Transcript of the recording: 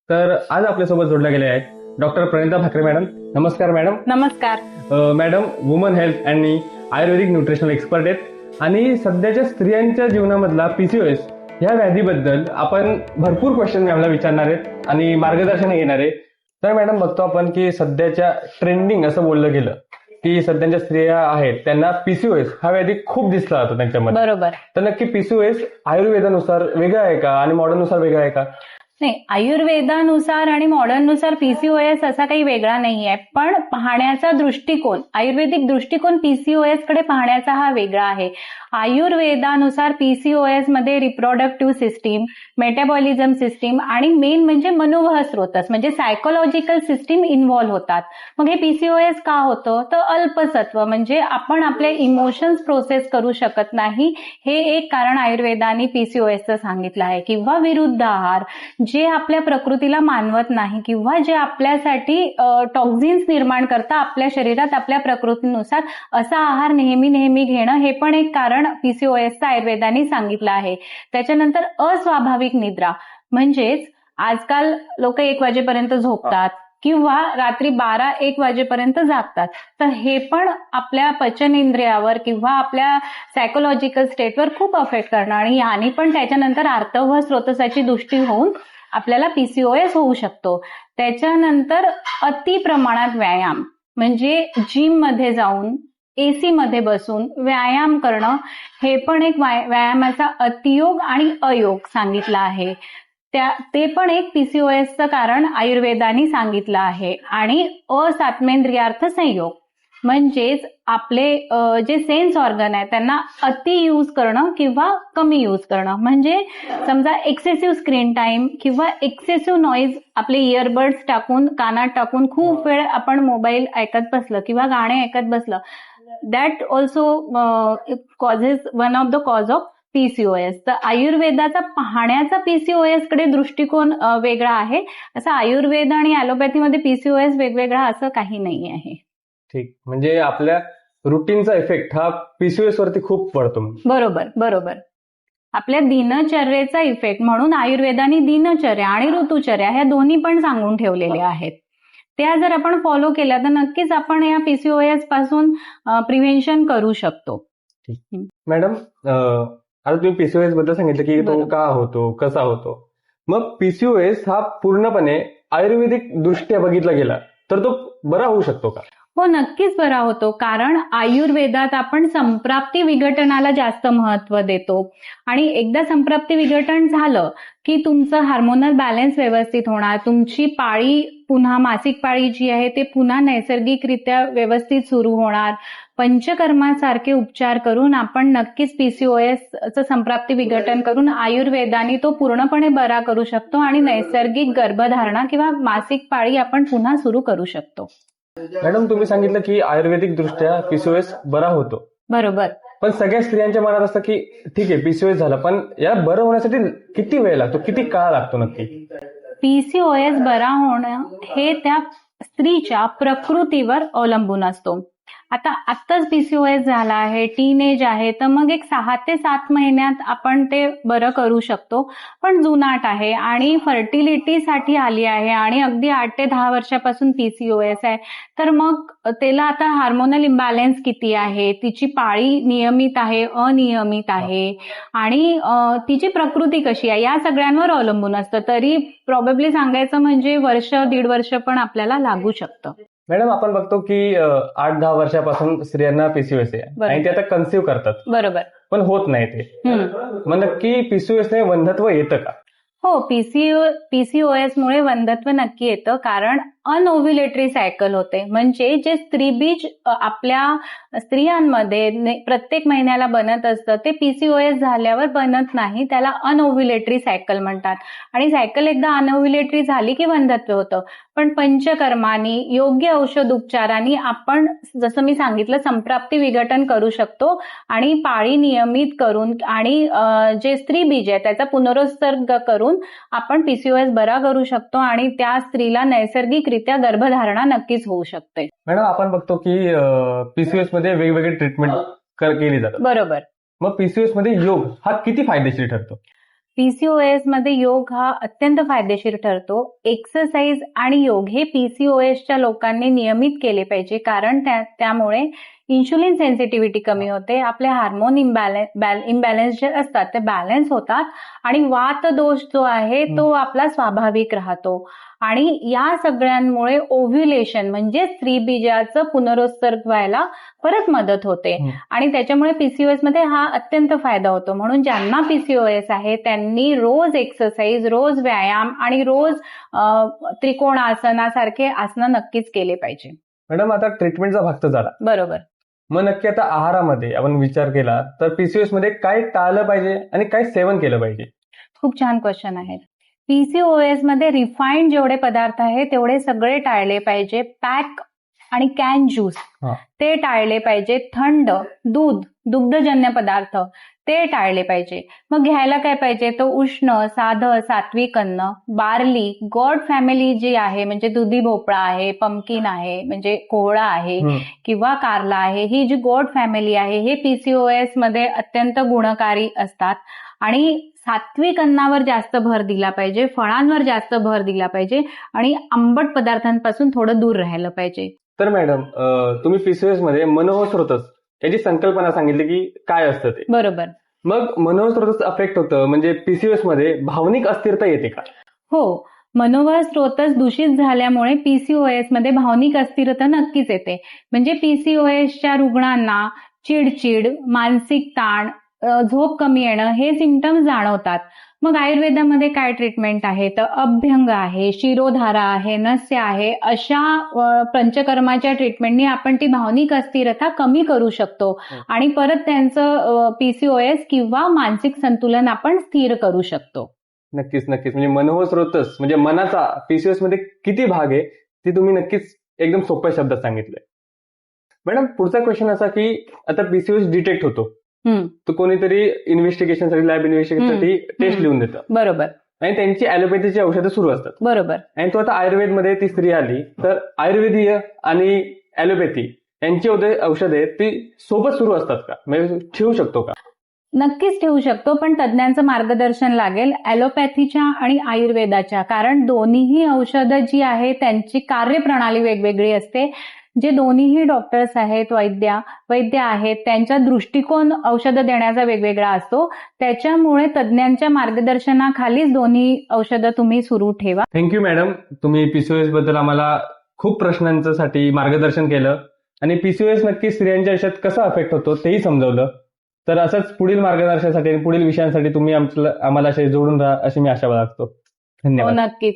तर आज आपल्यासोबत जोडल्या गेले आहेत डॉक्टर प्रणिता भाकरे मॅडम. नमस्कार मॅडम. नमस्कार. मॅडम वुमन हेल्थ आणि आयुर्वेदिक न्यूट्रिशनल एक्सपर्ट आहेत आणि सध्याच्या स्त्रियांच्या जीवनामधला पीसीओएस ह्या व्याधीबद्दल आपण भरपूर क्वेश्चन मॅमला विचारणार आहेत आणि मार्गदर्शन घेणार आहे. तर मॅडम बघतो आपण की सध्याच्या ट्रेंडिंग असं बोललं गेलं की सध्याच्या स्त्रिया आहेत त्यांना पीसीओएस हा व्याधी खूप दिसला जातो त्यांच्यामध्ये. बरोबर. तर नक्की पीसीओएस आयुर्वेदानुसार वेगळा आहे का आणि मॉडर्ननुसार वेगळा आहे का? नाही, आयुर्वेदानुसार आणि मॉडर्ननुसार पीसीओएस असा काही वेगळा नाही आहे, पण पाहण्याचा दृष्टिकोन, आयुर्वेदिक दृष्टिकोन पीसीओएस कडे पाहण्याचा हा वेगळा आहे. आयुर्वेदानुसार पीसीओएस मध्ये रिप्रोडक्टिव्ह सिस्टीम, मेटाबॉलिझम सिस्टीम आणि मेन म्हणजे मनोवह स्रोतस म्हणजे सायकोलॉजिकल सिस्टीम इन्व्हॉल्व्ह होतात. मग हे पीसीओएस का होतं? तर अल्पसत्व म्हणजे आपण आपले इमोशन्स प्रोसेस करू शकत नाही, हे एक कारण आयुर्वेदाने पीसीओएसचं सांगितलं आहे. किंवा विरुद्ध आहार, जे आपल्या प्रकृतीला मानवत नाही किंवा जे आपल्यासाठी टॉक्झिन्स निर्माण करतं आपल्या शरीरात आपल्या प्रकृतीनुसार, असा आहार नेहमी घेणं हे पण एक कारण पीसीओएसचं आयुर्वेदाने सांगितलं आहे. त्याच्यानंतर अस्वाभाविक निद्रा, म्हणजेच आजकाल लोक 1 वाजेपर्यंत झोपतात किंवा रात्री 12-1 वाजेपर्यंत जागतात, तर हे पण आपल्या पचनेंद्रियावर किंवा आपल्या सायकोलॉजिकल स्टेटवर खूप अफेक्ट करणार आणि याने पण त्याच्यानंतर आर्तव स्रोतसाची दृष्टी होऊन आपल्याला पीसीओएस होऊ शकतो. त्याच्यानंतर अति प्रमाणात व्यायाम, म्हणजे जिम मध्ये जाऊन एसी मध्ये बसून व्यायाम करणं, हे पण एक व्यायामाचा अतियोग आणि अयोग सांगितला आहे. ते पण एक पीसीओएसचं कारण आयुर्वेदाने सांगितलं आहे. आणि असात्मेंद्रियार्थ संयोग, म्हणजेच आपले जे सेन्स ऑर्गन आहे त्यांना अति यूज करणं किंवा कमी यूज करणं, म्हणजे समजा एक्सेसिव्ह स्क्रीन टाइम किंवा एक्सेसिव्ह नॉईज, आपले इयरबड्स टाकून कानात टाकून खूप वेळ आपण मोबाईल ऐकत बसलं किंवा गाणे ऐकत बसलं, that also causes one of the cause of PCOS. तर आयुर्वेदाचा पाहण्याचा पीसीओएस कडे दृष्टिकोन वेगळा आहे. असं आयुर्वेद आणि ॲलोपॅथीमध्ये पीसीओएस वेगवेगळा असं काही नाही आहे. ठीक, म्हणजे आपल्या रुटीनचा इफेक्ट हा पीसीओएस वरती खूप पडतो. बरोबर. आपल्या दिनचर्येचा इफेक्ट, म्हणून आयुर्वेदाने दिनचर्या आणि ऋतुचर्या ह्या दोन्ही पण सांगून ठेवलेल्या आहेत. त्या जर आपण फॉलो केल्या तर नक्कीच आपण या पीसीओएस पासून प्रिव्हेन्शन करू शकतो. मॅडम, आता तुम्ही पीसीओएस बद्दल सांगितलं की तो का होतो, कसा होतो. मग पीसीओएस हा पूर्णपणे आयुर्वेदिक दृष्ट्या बघितला गेला तर तो बरा होऊ शकतो का? हो, नक्कीच बरा होतो. कारण आयुर्वेदात आपण संप्राप्ती विघटनाला जास्त महत्व देतो आणि एकदा संप्राप्ती विघटन झालं की तुमचं हार्मोनल बॅलन्स व्यवस्थित होणार, तुमची पाळी पुन्हा, मासिक पाळी जी आहे ते पुन्हा नैसर्गिकरित्या व्यवस्थित सुरू होणार. पंचकर्मासारखे उपचार करून आपण नक्कीच पीसीओएसचं संप्राप्ती विघटन करून आयुर्वेदाने तो पूर्णपणे बरा करू शकतो आणि नैसर्गिक गर्भधारणा किंवा मासिक पाळी आपण पुन्हा सुरू करू शकतो. मॅडम, तुम्ही सांगितलं की आयुर्वेदिक दृष्ट्या पीसीओएस बरा होतो. बरोबर. पण सगळ्या स्त्रियांच्या मनात असतं की ठीक आहे पीसीओएस झाला, पण या बरं होण्यासाठी किती वेळ लागतो, किती काळ लागतो नक्की? पीसीओएस बरा होणं हे त्या स्त्रीच्या प्रकृतीवर अवलंबून असतो. आत्ताच पीसीओएस झाला आहे, टीनेज आहे, तर मग एक 6 ते 7 महिन्यात आपण ते बरं करू शकतो. पण जुनाट आहे आणि फर्टिलिटीसाठी आली आहे आणि अगदी 8 ते 10 वर्षापासून पीसीओएस आहे, तर मग त्याला आता हार्मोनल इम्बॅलन्स किती आहे, तिची पाळी नियमित आहे, अनियमित आहे आणि तिची प्रकृती कशी आहे, या सगळ्यांवर अवलंबून असतं. तरी प्रॉबेबली सांगायचं म्हणजे 1-1.5 वर्ष पण आपल्याला लागू शकतं. मॅडम, आपण बघतो की 8-10 वर्षापासून स्त्रियांना पीसीओएस आहे आणि ते आता कन्सिव्ह करतात. बरोबर. पण होत नाही ते. मग नक्की पीसीओएस ने वंध्यत्व येतं का? हो, पीसीओएस मुळे वंध्यत्व नक्की येतं, कारण अनओव्ह्युलेटरी सायकल होते. म्हणजे जे स्त्रीबीज आपल्या स्त्रियांमध्ये प्रत्येक महिन्याला बनत असतं ते पीसीओएस झाल्यावर बनत नाही, त्याला अनओव्ह्युलेटरी सायकल म्हणतात. आणि सायकल एकदा अनओव्ह्युलेटरी झाली की वंध्यत्व होतं. पण पंचकर्मानी, योग्य औषध उपचारांनी आपण, जसं मी सांगितलं, संप्राप्ती विघटन करू शकतो आणि पाळी नियमित करून आणि जे स्त्रीबीज आहे त्याचा पुनरुत्सर्ग करून आपण पीसीओएस बरा करू शकतो आणि त्या स्त्रीला नैसर्गिकरित्या गर्भधारणा नक्कीच होऊ शकते. मॅडम, आपण बघतो की पीसीओएस मध्ये वेगवेगळे ट्रीटमेंट केली जातात. बरोबर. मग पीसीओएस मध्ये योग हा किती फायदेशीर ठरतो? पीसीओएस मध्ये योग हा अत्यंत फायदेशीर ठरतो. एक्सरसाइज आणि योग हे पीसीओएसच्या लोकांनी नियमित केले पाहिजे, कारण त्यामुळे इन्शुलिन सेन्सिटिव्हिटी कमी होते, आपले हार्मोन इम्बॅलन्स जे असतात ते बॅलन्स होतात आणि वात दोष जो आहे तो आपला स्वाभाविक राहतो. आणि या सगळ्यांमुळे ओव्ह्युलेशन म्हणजे स्त्रीबीजाचं पुनरुत्सर्ग व्हायला परत मदत होते आणि त्याच्यामुळे पीसीओएस मध्ये हा अत्यंत फायदा होतो. म्हणून ज्यांना पीसीओएस आहे त्यांनी रोज एक्सरसाइज, रोज व्यायाम आणि रोज त्रिकोणासनासारखे आसनं नक्कीच केले पाहिजे. मॅडम, आता ट्रीटमेंटचा भाग तर झाला, बरोबर. मग नक्की आता आहारामध्ये आपण विचार केला तर पीसीओएस मध्ये काय टाळलं पाहिजे आणि काय सेवन केलं पाहिजे? खूप छान क्वेश्चन आहे. पीसीओएस मध्ये रिफाईंड जेवढे पदार्थ आहेत तेवढे सगळे टाळले पाहिजे. पॅक आणि कॅन ज्यूस ते टाळले पाहिजे. थंड दूध, दुग्धजन्य पदार्थ ते टाळले पाहिजे. मग घ्यायला काय पाहिजे, तर उष्ण, साधं, सात्विक अन्न, बार्ली, गॉड फॅमिली जी आहे म्हणजे दुधी भोपळा आहे, पंपकिन आहे म्हणजे कोहळा आहे किंवा कारला आहे, ही जी गॉड फॅमिली आहे हे पीसीओएस मध्ये अत्यंत गुणकारी असतात. आणि सात्विक अन्नावर जास्त भर दिला पाहिजे, फळांवर जास्त भर दिला पाहिजे आणि आंबट पदार्थांपासून थोडं दूर राहायला पाहिजे. तर मॅडम, तुम्ही पीसीओएस मध्ये मनोस्रोतस याची संकल्पना सांगितली की काय असतं ते. बरोबर. मग मनोस्रोतस अफेक्ट होतं म्हणजे पीसीओएस मध्ये भावनिक अस्थिरता येते का? हो, मनोबळ स्रोतच दूषित झाल्यामुळे पीसीओएस मध्ये भावनिक अस्थिरता नक्कीच येते. म्हणजे पीसीओएसच्या रुग्णांना चिडचिड, मानसिक ताण, झोप कमी येणं हे सिम्पटम्स जाणवतात. मग आयुर्वेदामध्ये काय ट्रीटमेंट आहे, तर अभ्यंग आहे, शिरोधारा आहे, नस्य आहे, अशा पंचकर्माच्या ट्रीटमेंटनी आपण ती भावनिक अस्थिरता कमी करू शकतो आणि परत त्यांचं पीसीओएस किंवा मानसिक संतुलन आपण स्थिर करू शकतो. नक्कीच नक्कीच. म्हणजे मनोबळ स्रोतस म्हणजे मनाचा पीसीओएस मध्ये किती भाग आहे ते तुम्ही नक्कीच एकदम सोप्या शब्दात सांगितलंय. मॅडम, पुढचा क्वेश्चन असा की आता पीसीओएस डिटेक्ट होतो तर कोणीतरी इन्व्हेस्टिगेशनसाठी, लॅब इन्व्हेस्टिगेशनसाठी टेस्ट लिहून देतं. बरोबर. आणि त्यांची ॲलोपॅथीची औषधं सुरू असतात. बरोबर. आणि तो आता आयुर्वेदमध्ये ती स्त्री आली तर आयुर्वेदीय आणि ॲलोपॅथी यांची औषधे ती सोबत सुरू असतात का, म्हणजे ठेवू शकतो का? नक्कीच ठेवू शकतो, पण तज्ञांचं मार्गदर्शन लागेल ॲलोपॅथीच्या आणि आयुर्वेदाच्या, कारण दोन्हीही औषधं जी आहे त्यांची कार्यप्रणाली वेगवेगळी असते. जे दोन्हीही डॉक्टर्स आहेत, वैद्य आहेत, त्यांचा दृष्टिकोन औषधं देण्याचा वेगवेगळा असतो. त्याच्यामुळे तज्ञांच्या मार्गदर्शनाखालीच दोन्ही औषधं तुम्ही सुरू ठेवा. थँक्यू मॅडम, तुम्ही पीसीओएस बद्दल आम्हाला खूप प्रश्नांसाठी मार्गदर्शन केलं आणि पीसीओएस नक्की स्त्रियांच्या आयुष्यात कसा अफेक्ट होतो तेही समजावलं. तर असंच पुढील मार्गदर्शनासाठी आणि पुढील विषयांसाठी तुम्ही आम्हाला असे जोडून राहा अशी मी आशा बाळगतो. धन्यवाद. नक्कीच.